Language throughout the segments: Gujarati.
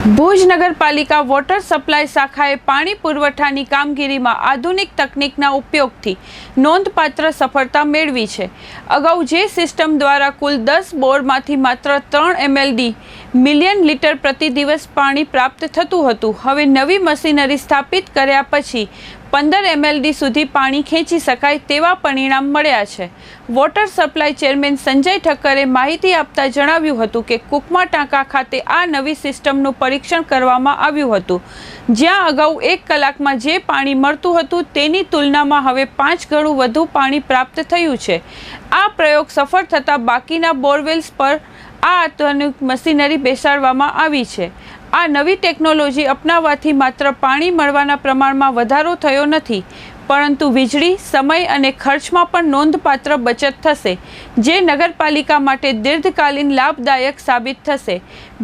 ભુજ નગરપાલિકા વોટર સપ્લાય શાખાએ પાણી પુરવઠાની કામગીરીમાં આધુનિક તકનીકના ઉપયોગથી નોંધપાત્ર સફળતા મેળવી છે। અગાઉ જે સિસ્ટમ દ્વારા કુલ 10 બોરમાંથી માત્ર 3 એમએલડી મિલિયન લીટર પ્રતિ દિવસ પાણી પ્રાપ્ત થતું હતું, હવે નવી મશીનરી સ્થાપિત કર્યા પછી 15 એમએલડી સુધી પાણી ખેંચી શકાય તેવા પરિણામ મળ્યા છે। વોટર સપ્લાય ચેરમેન સંજય ઠક્કરે માહિતી આપતા જણાવ્યું હતું કે કુકમા ટાંકા ખાતે આ નવી સિસ્ટમનું પરીક્ષણ કરવામાં આવ્યું હતું, જ્યાં અગાઉ 1 કલાકમાં જે પાણી મળતું હતું તેની તુલનામાં હવે 5 ગણું વધુ પાણી પ્રાપ્ત થયું છે। આ પ્રયોગ સફળ થતાં બાકીના બોરવેલ્સ પર આ આધુનિક મશીનરી બેસાડવામાં આવી છે। આ નવી ટેકનોલોજી અપનાવવાથી માત્ર પાણી મળવાના પ્રમાણમાં વધારો થયો નથી, પરંતુ વીજળી, સમય અને ખર્ચમાં પણ નોંધપાત્ર બચત થશે, જે નગરપાલિકા માટે દીર્ઘકાલીન લાભદાયક સાબિત થશે।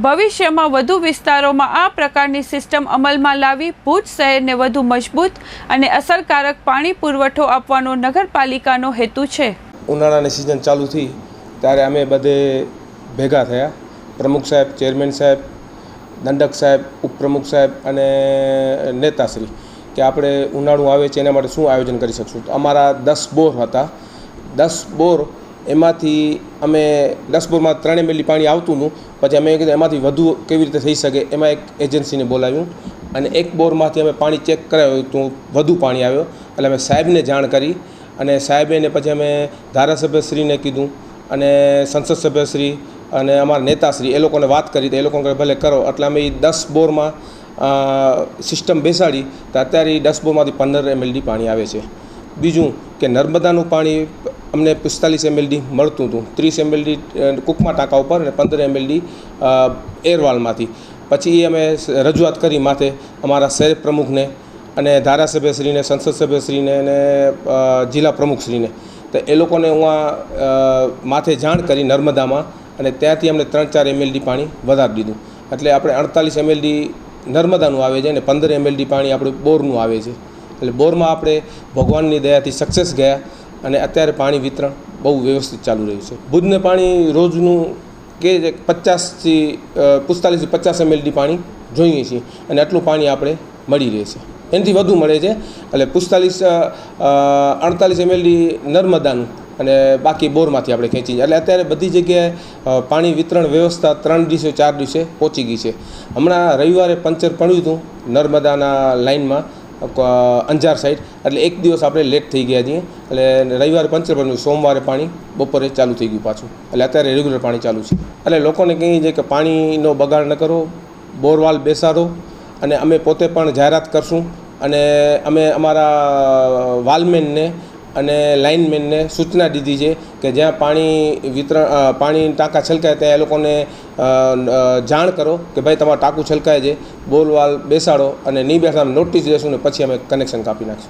ભવિષ્યમાં વધુ વિસ્તારોમાં આ પ્રકારની સિસ્ટમ અમલમાં લાવી ભુજ શહેરને વધુ મજબૂત અને અસરકારક પાણી પુરવઠો આપવાનો નગરપાલિકાનો હેતુ છે। ઉનાળાની સિઝન ચાલુ થઈ ત્યારે અમે બધે ભેગા થયા, પ્રમુખ સાહેબ, ચેરમેન સાહેબ, દંડક સાહેબ, ઉપપ્રમુખ સાહેબ અને નેતાશ્રી, કે આપણે ઉનાળું આવે છે એના માટે શું આયોજન કરી શકશું। તો અમારા 10 બોર હતા, 10 બોર એમાંથી અમે 10 બોરમાં 3 એમએલડી પાણી આવતું હતું, પછી અમે કીધું એમાંથી વધુ કેવી રીતે થઈ શકે, એમાં એક એજન્સીને બોલાવ્યું અને એક બોરમાંથી અમે પાણી ચેક કરાવ્યું તો વધુ પાણી આવ્યો, એટલે અમે સાહેબને જાણ કરી અને સાહેબેને પછી અમે ધારાસભ્યશ્રીને કીધું અને સંસદ સભ્યશ્રી અને અમારા નેતાશ્રી એ લોકોને વાત કરી તો એ લોકોને ભલે કરો, એટલે અમે 10 બોરમાં સિસ્ટમ બેસાડી તો અત્યારે 10 બોરમાંથી 15 એમએલડી પાણી આવે છે। બીજું કે નર્મદાનું પાણી અમને 45 એમએલડી મળતું હતું, 30 એમએલડી કુકમા ટાંકા ઉપર અને 15 એમએલડી એરવાલમાંથી। પછી એ અમે રજૂઆત કરી માથે અમારા શહેર પ્રમુખને અને ધારાસભ્યશ્રીને, સંસદ સભ્યશ્રીને અને જિલ્લા પ્રમુખશ્રીને, તો એ લોકોને હું માથે જાણ કરી નર્મદામાં, અને ત્યાંથી અમને 3-4 એમએલડી પાણી વધારી દીધું, એટલે આપણે 48 એમએલડી નર્મદાનું આવે છે અને 15 એમએલડી પાણી આપણે બોરનું આવે છે। એટલે બોરમાં આપણે ભગવાનની દયાથી સક્સેસ ગયા અને અત્યારે પાણી વિતરણ બહુ વ્યવસ્થિત ચાલુ રહ્યું છે। ભુજને પાણી રોજનું કે 45 એમએલડી પાણી જોઈએ છીએ અને આટલું પાણી આપણે મળી રહે છે, એનાથી વધુ મળે છે, એટલે 48 એમએલડી નર્મદાનું અને બાકી બોરમાંથી આપણે ખેંચી, એટલે અત્યારે બધી જગ્યાએ પાણી વિતરણ વ્યવસ્થા 3 દિવસે 4 દિવસે પહોંચી ગઈ છે। હમણાં રવિવારે પંચર પડ્યું હતું નર્મદાના લાઇનમાં અંજાર સાઈડ, એટલે એક દિવસ આપણે લેટ થઈ ગયા છીએ, એટલે રવિવારે પંચર પડ્યું, સોમવારે પાણી બપોરે ચાલુ થઈ ગયું પાછું, એટલે અત્યારે રેગ્યુલર પાણી ચાલુ છે। એટલે લોકોને કહીએ છીએ કે પાણીનો બગાડ ન કરો, બોરવાલ બેસાડો, અને અમે પોતે પણ જાહેરાત કરશું અને અમે અમારા વાલમેનને અને લાઇનમેનને સૂચના દીધી છે કે જ્યાં પાણી ટાંકા છલકાય ત્યાં એ લોકોને જાણ કરો કે ભાઈ તમારું ટાંકું છલકાય છે, બોરવાલ બેસાડો, અને નહીં બેસાડ નોટિસ દેશું ને પછી અમે કનેક્શન કાપી નાખશું।